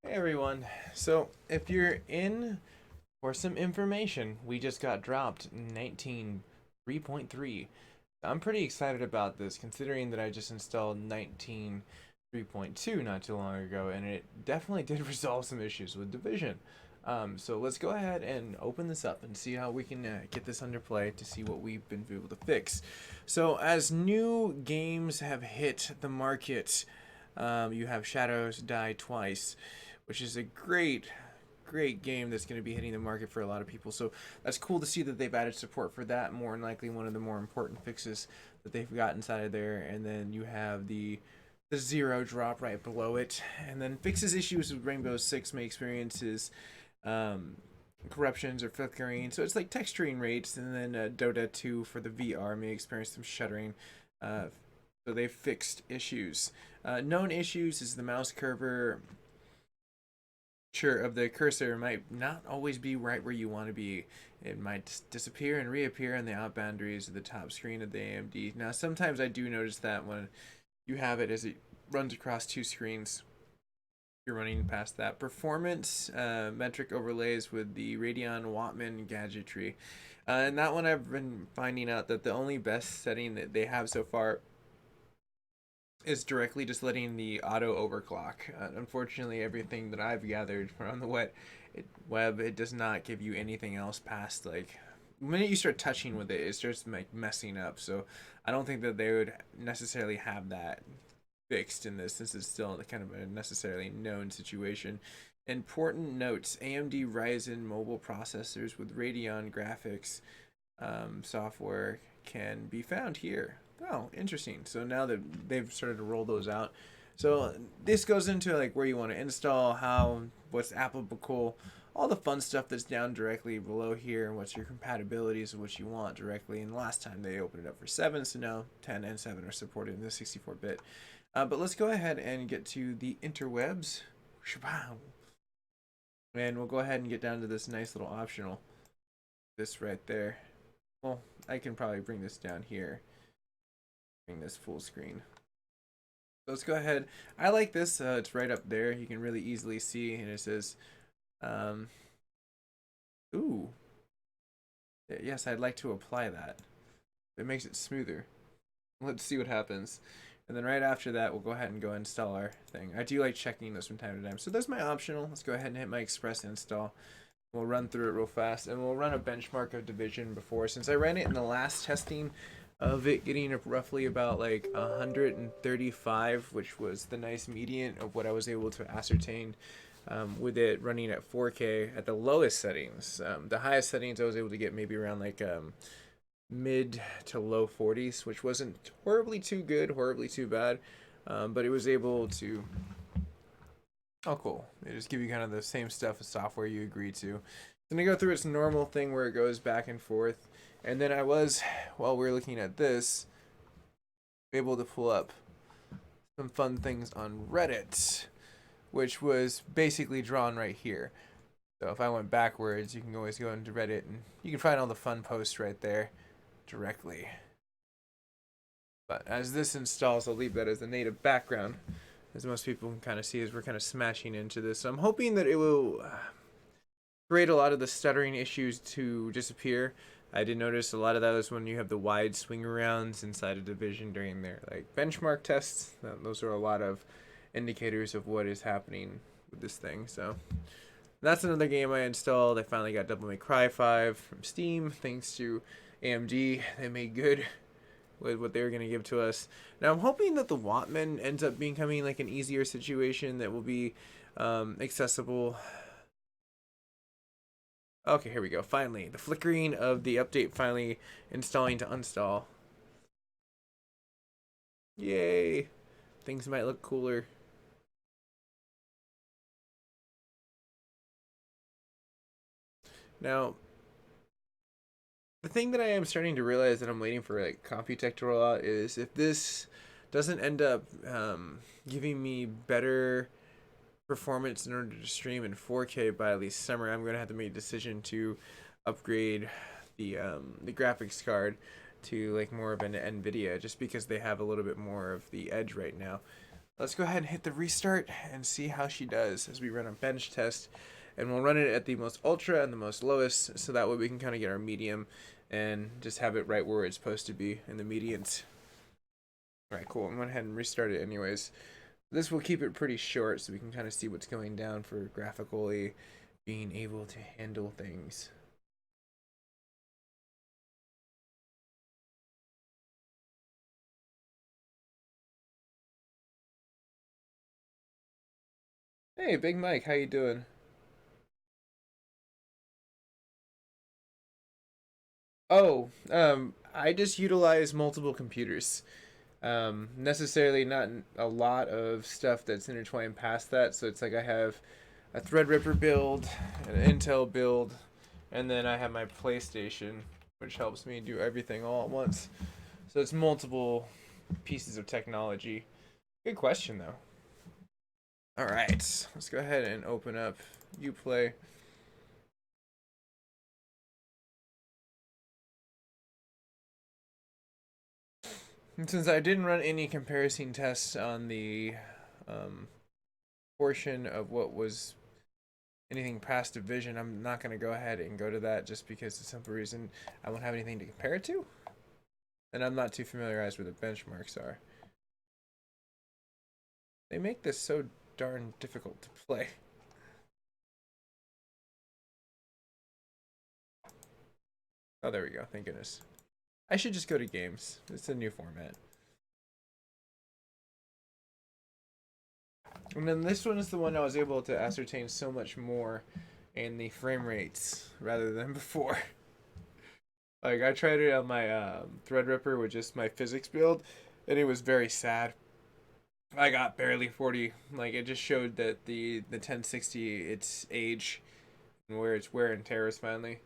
Hey everyone. So, if you're in for some information, we just got dropped 19.3.3. I'm pretty excited about this considering that I just installed 19.3.2 not too long ago, and it definitely did resolve some issues with Division. So let's go ahead and open this up and see how we can get this under play to see what we've been able to fix. So as new games have hit the market, you have Shadows Die Twice, which is a great game that's going to be hitting the market for a lot of people. So that's cool to see that they've added support for that. More than likely, one of the more important fixes that they've got inside of there. And then you have the zero drop right below it, and then fixes issues with Rainbow Six may experiences um, corruptions or flickering. So it's like texturing rates, and then Dota 2 for the VR may experience some shuddering. Uh, so they fixed issues. Known issues is the mouse curve of the cursor might not always be right where you want to be. It might disappear and reappear on the out boundaries of the top screen of the AMD. Now, sometimes I do notice that when you have it as it runs across two screens, you're running past that. Performance metric overlays with the Radeon Wattman gadgetry. And that one I've been finding out that the only best setting that they have so far is directly just letting the auto overclock. Unfortunately, everything that I've gathered from the web, it does not give you anything else past like the minute you start touching with it, it starts like messing up. So I don't think that they would necessarily have that fixed in this, since it's still kind of a necessarily known situation. Important notes: AMD Ryzen mobile processors with Radeon graphics software can be found here. Oh, interesting. So now that they've started to roll those out, so this goes into like where you want to install, how, what's applicable, all the fun stuff that's down directly below here, and what's your compatibilities of what you want directly. And last time they opened it up for 7, so now 10 and 7 are supported in the 64-bit. But let's go ahead and get to the interwebs. And we'll go ahead and get down to this nice little optional. This right there. Well, I can probably bring this down here. Bring this full screen. So let's go ahead. I like this. It's right up there. You can really easily see. And it says, um, ooh. Yes, I'd like to apply that. It makes it smoother. Let's see what happens. And then right after that, we'll go ahead and go install our thing. I do like checking this from time to time. So there's my optional. Let's go ahead and hit my express install. We'll run through it real fast, and we'll run a benchmark of Division before. Since I ran it in the last testing of it getting up roughly about like 135, which was the nice median of what I was able to ascertain with it running at 4K at the lowest settings. The highest settings I was able to get maybe around like mid to low 40s, which wasn't horribly too good, horribly too bad, but it was able to. Oh, cool. They just give you kind of the same stuff as software you agree to. It's going to go through its normal thing where it goes back and forth. And then I was, while we were looking at this, able to pull up some fun things on Reddit, which was basically drawn right here. So if I went backwards, you can always go into Reddit and you can find all the fun posts right there directly. But as this installs, I'll leave that as the native background. As most people can kind of see, as we're kind of smashing into this. So I'm hoping that it will create a lot of the stuttering issues to disappear. I did notice a lot of that was when you have the wide swing arounds inside a division during their like benchmark tests. Those are a lot of indicators of what is happening with this thing. So that's another game I installed. I finally got Devil May Cry 5 from Steam, thanks to AMD. They made good with what they were going to give to us. Now I'm hoping that the Wattman ends up becoming like an easier situation that will be accessible. Okay, here we go. Finally, the flickering of the update finally installing to uninstall. Yay! Things might look cooler. Now, the thing that I am starting to realize that I'm waiting for like Computech to roll out is if this doesn't end up giving me better performance in order to stream in 4K by at least summer, I'm going to have to make a decision to upgrade the graphics card to like more of an NVIDIA, just because they have a little bit more of the edge right now. Let's go ahead and hit the restart and see how she does as we run a bench test. And we'll run it at the most ultra and the most lowest, so that way we can kind of get our medium and just have it right where it's supposed to be in the medians. Alright, cool. I'm going to go ahead and restart it anyways. This will keep it pretty short so we can kind of see what's going down for graphically being able to handle things. Hey, Big Mike, how you doing? Oh, I just utilize multiple computers. Necessarily not a lot of stuff that's intertwined past that. So it's like I have a Threadripper build, an Intel build, and then I have my PlayStation, which helps me do everything all at once. So it's multiple pieces of technology. Good question though. All right, let's go ahead and open up Uplay. And since I didn't run any comparison tests on the portion of what was anything past division, I'm not going to go ahead and go to that just because the simple reason I won't have anything to compare it to. And I'm not too familiarized with the benchmarks are. They make this so darn difficult to play. Oh, there we go. Thank goodness. I should just go to games. It's a new format. And then this one is the one I was able to ascertain so much more in the frame rates rather than before. Like, I tried it on my Threadripper with just my physics build, and it was very sad. I got barely 40. Like, it just showed that the 1060, its age, and where its wear and tear is finally.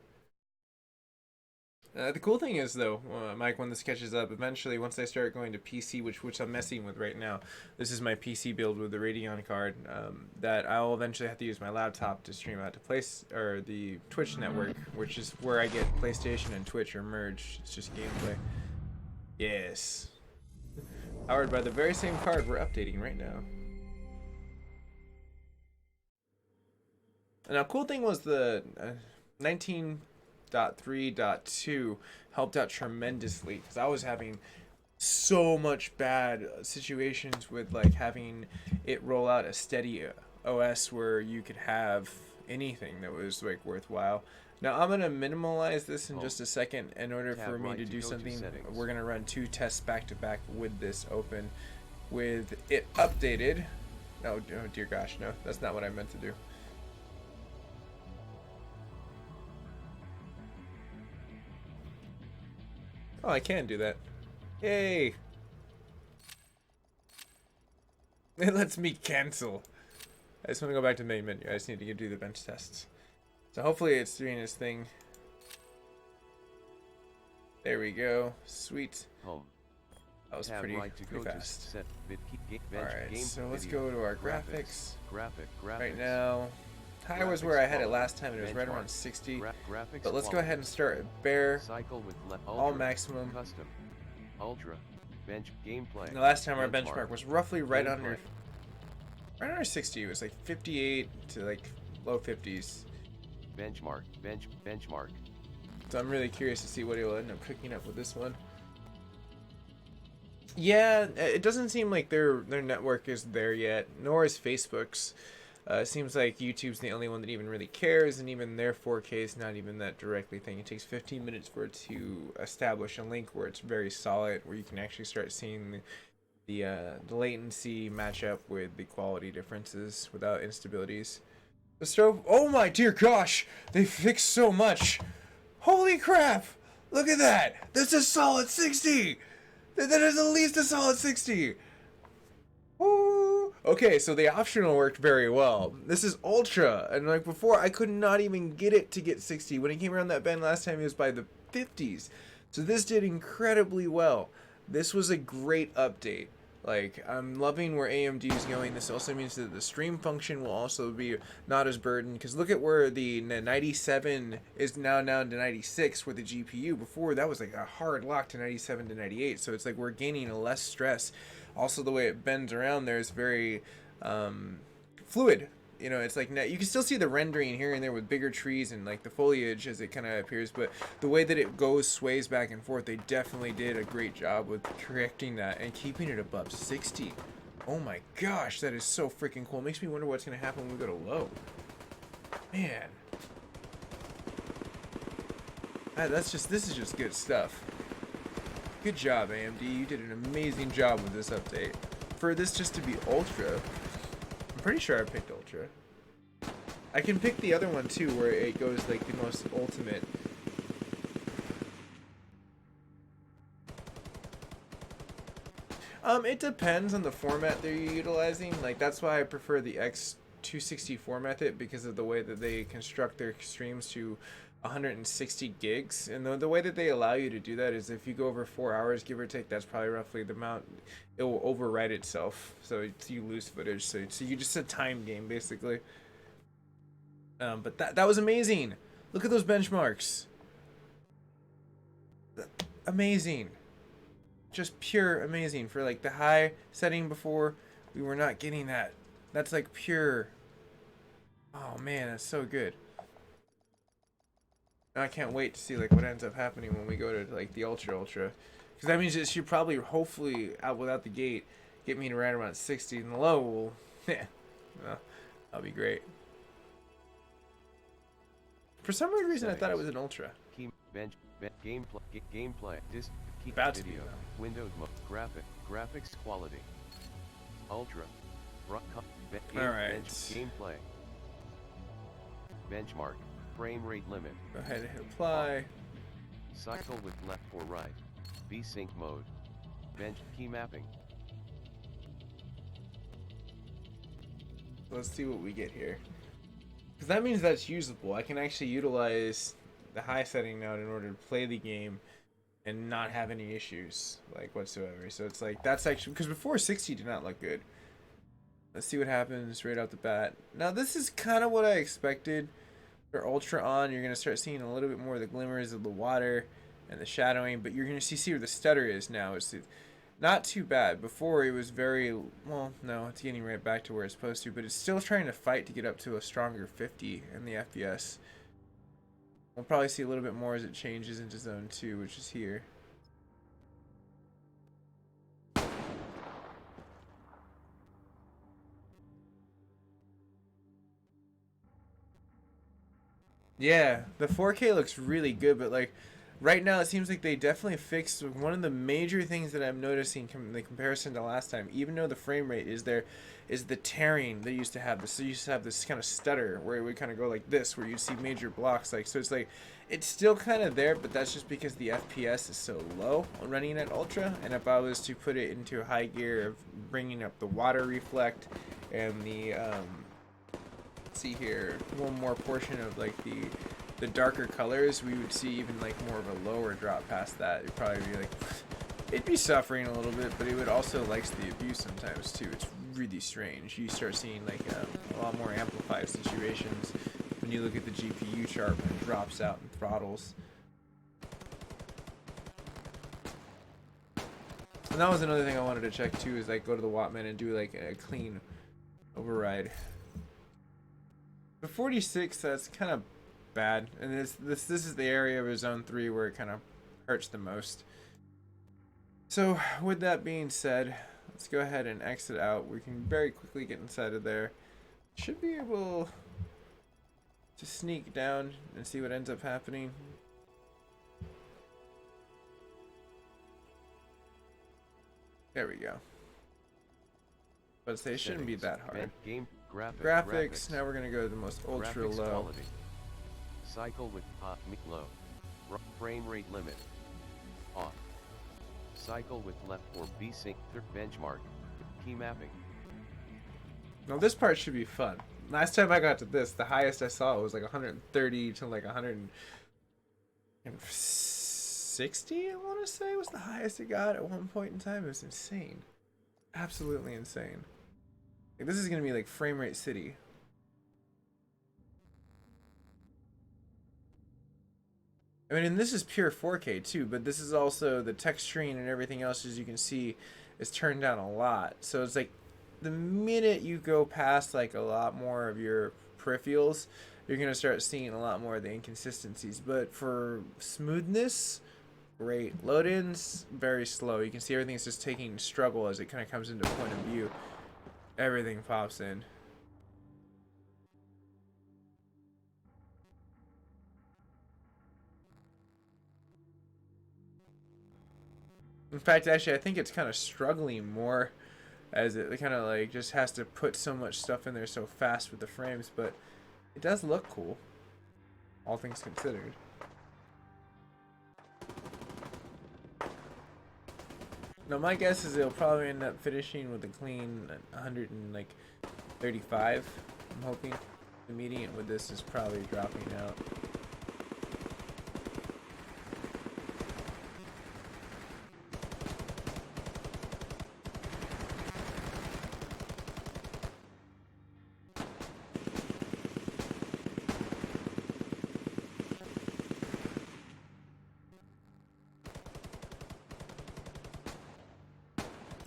The cool thing is, though, Mike, when this catches up, eventually, once I start going to PC, which I'm messing with right now, this is my PC build with the Radeon card, that I'll eventually have to use my laptop to stream out to the Twitch network, which is where I get PlayStation and Twitch are merged. It's just gameplay. Yes. Powered by the very same card we're updating right now. And now, cool thing was the 19.3.2 helped out tremendously because I was having so much bad situations with like having it roll out a steady OS where you could have anything that was like worthwhile. Now I'm gonna minimalize this in just a second in order for me to do something. We're gonna run 2 tests back to back with this open, with it updated. Oh dear gosh, no, that's not what I meant to do. Oh, I can do that. Yay! It lets me cancel. I just want to go back to the main menu. I just need to do the bench tests. So hopefully it's doing its thing. There we go. Sweet. Home. That was pretty fast. Alright, so let's go to our graphics. Right now, high was where I had it last time, and it was right around 60. But let's go ahead and start at bare, all maximum. Custom, ultra, bench gameplay. The last time our benchmark was roughly right under 60. It was like 58 to like low 50s. Benchmark. So I'm really curious to see what it will end up cooking up with this one. Yeah, it doesn't seem like their network is there yet, nor is Facebook's. It seems like YouTube's the only one that even really cares, and even their 4K is not even that directly thing. It takes 15 minutes for it to establish a link where it's very solid, where you can actually start seeing the latency match up with the quality differences without instabilities. The strobe, oh my dear gosh, they fixed so much. Holy crap, look at that. That's a solid 60. That is at least a solid 60. Woo. Okay, so the optional worked very well. This is ultra, and like before, I could not even get it to get 60. When it came around that bend last time, it was by the 50s. So this did incredibly well. This was a great update. Like, I'm loving where AMD is going. This also means that the stream function will also be not as burdened. Because look at where the 97 is now down to 96 with the GPU. Before, that was like a hard lock to 97 to 98. So it's like we're gaining a less stress. Also, the way it bends around there is very fluid. You know, it's like you can still see the rendering here and there with bigger trees and like the foliage as it kind of appears, but the way that it goes, sways back and forth, they definitely did a great job with correcting that and keeping it above 60. Oh my gosh, that is so freaking cool. It makes me wonder what's going to happen when we go to low. Man. This is just good stuff. Good job, AMD. You did an amazing job with this update. For this just to be ultra, I'm pretty sure I picked ultra. I can pick the other one too, where it goes like the most ultimate. It depends on the format they're utilizing. Like, that's why I prefer the X264 method, because of the way that they construct their streams to 160 gigs. And the way that they allow you to do that is if you go over 4 hours, give or take, that's probably roughly the amount it will overwrite itself. So you lose footage. So you just a time game, basically. But that was amazing. Look at those benchmarks. Amazing. Just pure amazing. For like the high setting before, we were not getting that. That's like pure. Oh man, that's so good. And I can't wait to see like what ends up happening when we go to like the ultra, because that means it should probably, hopefully, out without the gate, get me to right around 60, and the low will, yeah, well, that'll be great. For some weird reason, I thought it was an ultra. Key bench gameplay this key About to be, video though. Windows mode graphics quality ultra Alright. gameplay benchmark frame rate limit. Go ahead and hit apply. Cycle with left or right. V-sync mode. Bench key mapping. Let's see what we get here. Because that means that's usable. I can actually utilize the high setting now in order to play the game and not have any issues, like, whatsoever. So it's like, that's actually, because before 60 did not look good. Let's see what happens right out the bat. Now this is kind of what I expected. For ultra on, you're going to start seeing a little bit more of the glimmers of the water and the shadowing, but you're going to see where the stutter is now. It's not too bad. Before it was very, well, no, it's getting right back to where it's supposed to, but it's still trying to fight to get up to a stronger 50 in the FPS. We'll probably see a little bit more as it changes into zone 2, which is here. Yeah, the 4K looks really good, but like right now it seems like they definitely fixed one of the major things that I'm noticing in the comparison to last time. Even though the frame rate is there, is the tearing they used to have. This used to have this kind of stutter where it would kind of go like this, where you see major blocks. Like, so it's like it's still kind of there, but that's just because the FPS is so low on running at ultra. And if I was to put it into a high gear of bringing up the water reflect and the see here, one more portion of like the darker colors, we would see even like more of a lower drop past that. It'd probably be like, it'd be suffering a little bit, but it would also like the abuse sometimes too. It's really strange. You start seeing like a lot more amplified situations when you look at the GPU chart when it drops out and throttles. And that was another thing I wanted to check too, is like go to the Wattman and do like a clean override. The 46, that's kind of bad, and this is the area of zone 3 where it kind of hurts the most. So with that being said, let's go ahead and exit out. We can very quickly get inside of there. Should be able to sneak down and see what ends up happening. There we go. But they shouldn't be that hard. Game graphics. Now we're gonna go to the most ultra graphics low. quality. Cycle with low. Frame rate limit. Off. Cycle with left or V-sync benchmark. Key mapping. Now this part should be fun. Last time I got to this, the highest I saw was like 130 to like 160, I want to say was the highest it got at one point in time. It was insane. Absolutely insane. Like, this is gonna be like frame rate city. I mean, and this is pure 4K too, but this is also the texturing and everything else, as you can see, is turned down a lot. So it's like the minute you go past like a lot more of your peripherals, you're gonna start seeing a lot more of the inconsistencies. But for smoothness, great. Load-ins, very slow. You can see everything's just taking struggle as it kind of comes into point of view. Everything pops in. In fact, actually, I think it's kind of struggling more as it kind of like just has to put so much stuff in there so fast with the frames, but it does look cool, all things considered. Now my guess is it'll probably end up finishing with a clean 135. I'm hoping the median with this is probably dropping out.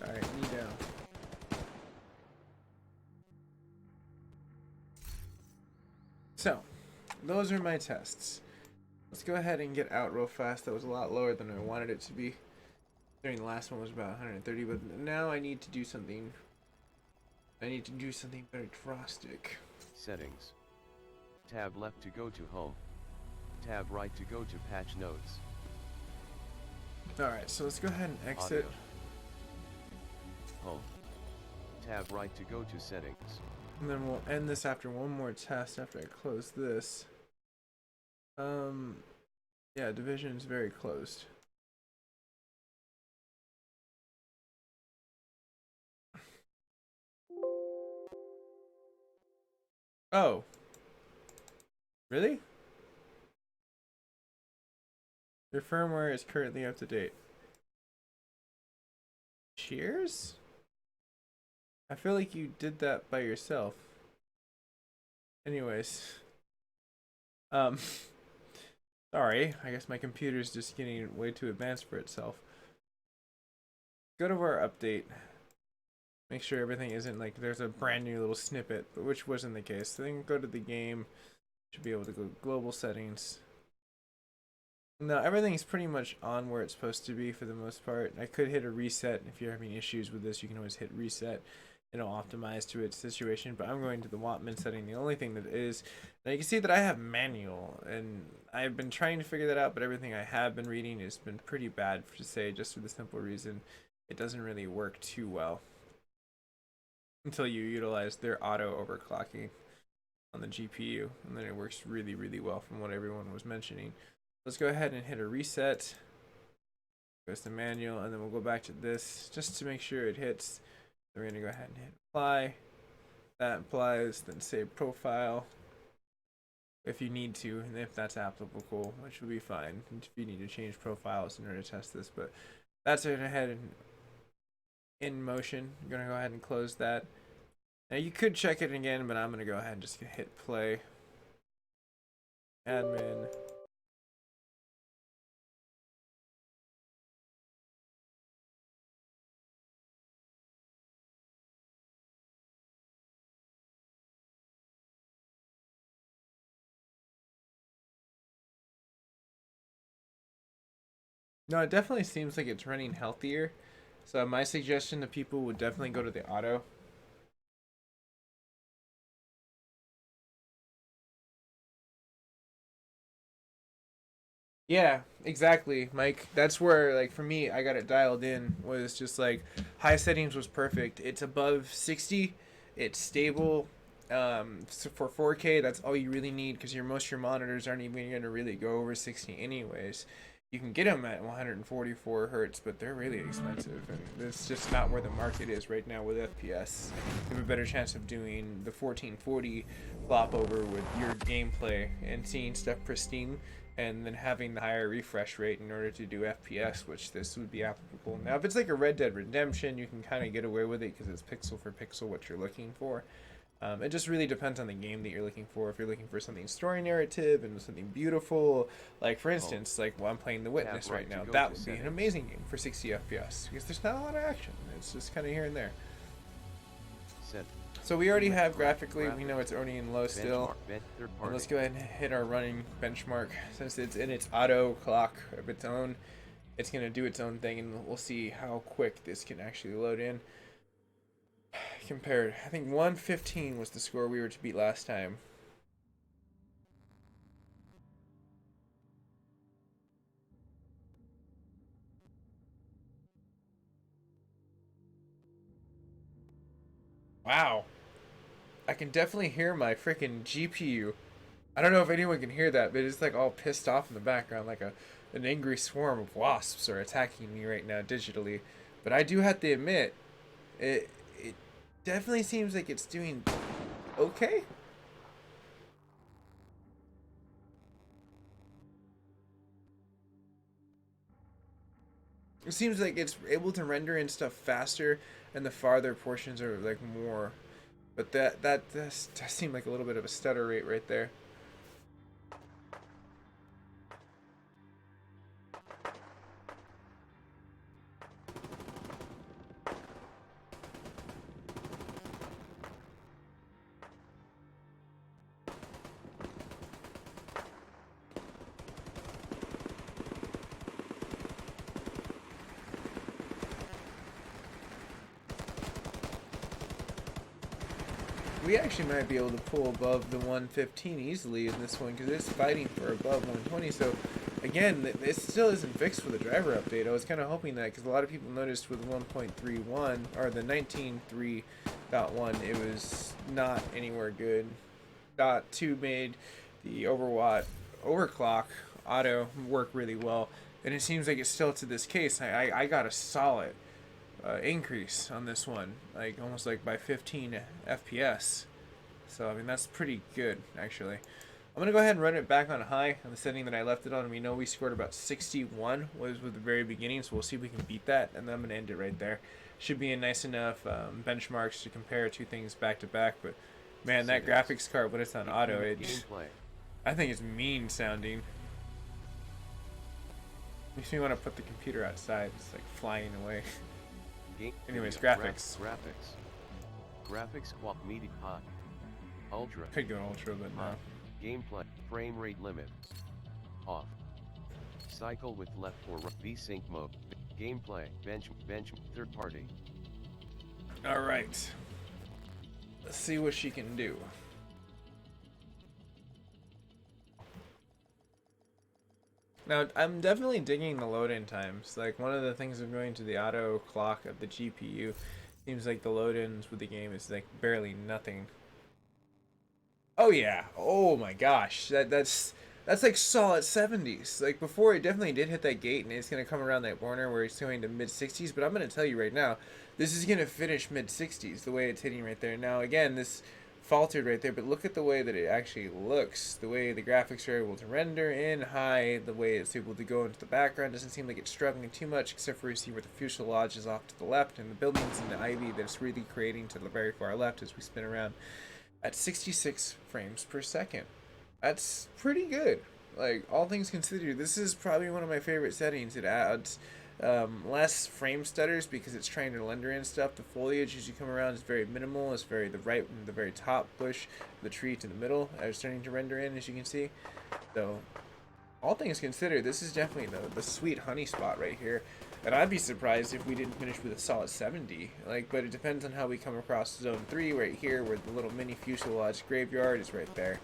Alright, knee down. So, those are my tests. Let's go ahead and get out real fast. That was a lot lower than I wanted it to be. During the last one was about 130, but now I need to do something. I need to do something very drastic. Settings. Tab left to go to home. Tab right to go to patch notes. Alright, so let's go ahead and exit. Audio. Home. Tab right to go to settings. And then we'll end this after one more test after I close this. Yeah, division's very closed. Oh. Really? Your firmware is currently up to date. Cheers? I feel like you did that by yourself. Anyways. Sorry. I guess my computer's just getting way too advanced for itself. Go to our update. Make sure everything isn't like there's a brand new little snippet, but which wasn't the case. Then go to the game. Should be able to go global settings. No, everything's pretty much on where it's supposed to be for the most part. I could hit a reset. If you're having issues with this, you can always hit reset. It'll optimize to its situation, but I'm going to the Wattman setting. The only thing that is, now you can see that I have manual, and I've been trying to figure that out, but everything I have been reading has been pretty bad to say, just for the simple reason it doesn't really work too well until you utilize their auto overclocking on the GPU, and then it works really, really well from what everyone was mentioning. Let's go ahead and hit a reset. Goes to manual, and then we'll go back to this just to make sure it hits. We're going to go ahead and hit apply. That applies, then save profile if you need to, and if that's applicable, which will be fine if you need to change profiles in order to test this. But that's it ahead and in motion. I'm going to go ahead and close that. Now you could check it again, but I'm going to go ahead and just hit play. Admin. No, it definitely seems like it's running healthier. So my suggestion to people would definitely go to the auto. Yeah, exactly, Mike. That's where, like, for me, I got it dialed in. Was just like high settings was perfect. It's above 60. It's stable. So for 4K, that's all you really need because most of your monitors aren't even going to really go over 60 anyways. You can get them at 144 hertz, but they're really expensive, and it's just not where the market is right now with FPS. You have a better chance of doing the 1440 flop over with your gameplay and seeing stuff pristine and then having the higher refresh rate in order to do FPS, which this would be applicable. Now, if it's like a Red Dead Redemption, you can kind of get away with it because it's pixel for pixel what you're looking for. It just really depends on the game that you're looking for. If you're looking for something story narrative and something beautiful, like for instance, like I'm playing The Witness right now, that would be an amazing game for 60 FPS because there's not a lot of action. It's just kind of here and there. So we already have graphically, we know it's already in low still. And let's go ahead and hit our running benchmark. Since it's in its auto clock of its own, it's going to do its own thing, and we'll see how quick this can actually load in. Compared, I think 115 was the score we were to beat last time. Wow. I can definitely hear my freaking GPU. I don't know if anyone can hear that, but it's like all pissed off in the background, like an angry swarm of wasps are attacking me right now digitally. But I do have to admit, it definitely seems like it's doing okay. It seems like it's able to render in stuff faster, and the farther portions are like more. But that does seem like a little bit of a stutter rate right there. We actually might be able to pull above the 115 easily in this one because it's fighting for above 120. So again, it still isn't fixed for the driver update. I was kind of hoping that because a lot of people noticed with 1.31 or the 19.3.1 it was not anywhere good. Dot 2 made the overclock auto work really well, and it seems like it's still to this case. I got a solid increase on this one, like almost like by 15 FPS. So I mean that's pretty good actually. I'm gonna go ahead and run it back on high on the setting that I left it on. We know we scored about 61 was with the very beginning, so we'll see if we can beat that, and then I'm gonna end it right there. Should be a nice enough benchmarks to compare two things back to back. But man, that graphics card when it's on auto, I think it's mean sounding. Makes me want to put the computer outside. It's like flying away. Anyways, graphics. Graphics quad media high. Ultra. Could go ultra, but no. Gameplay. Frame rate limit. Off. Cycle with left or right. VSync mode. Gameplay. Bench. Third party. Alright. Let's see what she can do. Now, I'm definitely digging the load-in times. Like, one of the things of going to the auto clock of the GPU, seems like the load-ins with the game is like barely nothing. Oh yeah, oh my gosh, that's like solid 70s. Like before, it definitely did hit that gate, and it's gonna come around that corner where it's going to mid 60s. But I'm gonna tell you right now, this is gonna finish mid 60s the way it's hitting right there. Now again, this faltered right there, but look at the way that it actually looks, the way the graphics are able to render in high, the way it's able to go into the background. Doesn't seem like it's struggling too much, except for you see where the fuselage is off to the left and the buildings and the ivy that's really creating to the very far left as we spin around at 66 frames per second. That's pretty good. Like, all things considered, this is probably one of my favorite settings. It adds less frame stutters because it's trying to render in stuff. The foliage as you come around is very minimal. It's very the very top bush, the tree to the middle are starting to render in, as you can see. So all things considered, this is definitely the sweet honey spot right here. And I'd be surprised if we didn't finish with a solid 70. Like, but it depends on how we come across zone 3 right here, where the little mini fuselage graveyard is right there.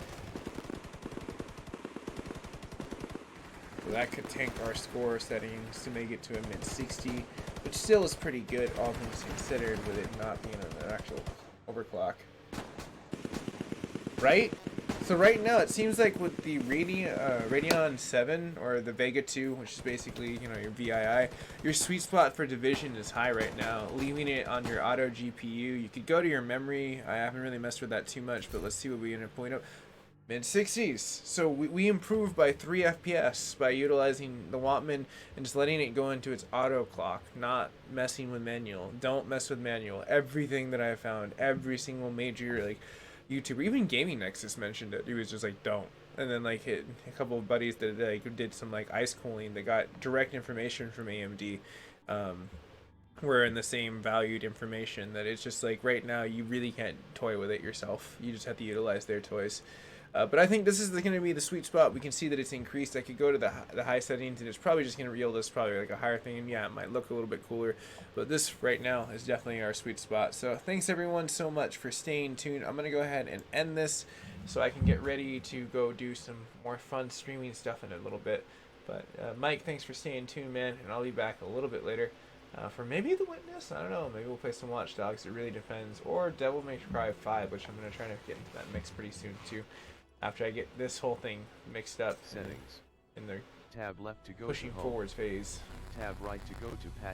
So that could tank our score settings to make it to a mid 60, which still is pretty good, all things considered, with it not being an actual overclock. Right? So right now it seems like with the Radeon 7 or the Vega 2, which is basically, you know, your VII, your sweet spot for division is high right now. Leaving it on your auto GPU, you could go to your memory. I haven't really messed with that too much, but let's see what we end up pulling up. mid 60s. So we improved by 3 FPS by utilizing the Wattman and just letting it go into its auto clock, not messing with manual. Don't mess with manual. Everything that I found, every single major like YouTuber, even Gaming Nexus mentioned it. He was just like, don't. And then like hit a couple of buddies that like did some like ice cooling that got direct information from AMD. We're in the same valued information that it's just like right now you really can't toy with it yourself. You just have to utilize their toys. But I think this is going to be the sweet spot. We can see that it's increased. I could go to the high settings, and it's probably just going to yield us probably like a higher thing. And yeah, it might look a little bit cooler, but this right now is definitely our sweet spot. So thanks everyone so much for staying tuned. I'm going to go ahead and end this so I can get ready to go do some more fun streaming stuff in a little bit. But Mike, thanks for staying tuned, man, and I'll be back a little bit later. For maybe The Witness, I don't know. Maybe we'll play some Watch Dogs. It really depends. Or Devil May Cry 5, which I'm going to try to get into that mix pretty soon, too. After I get this whole thing mixed up. Settings. In the Tab left to go pushing to home. forwards phase. Tab right to go to patch.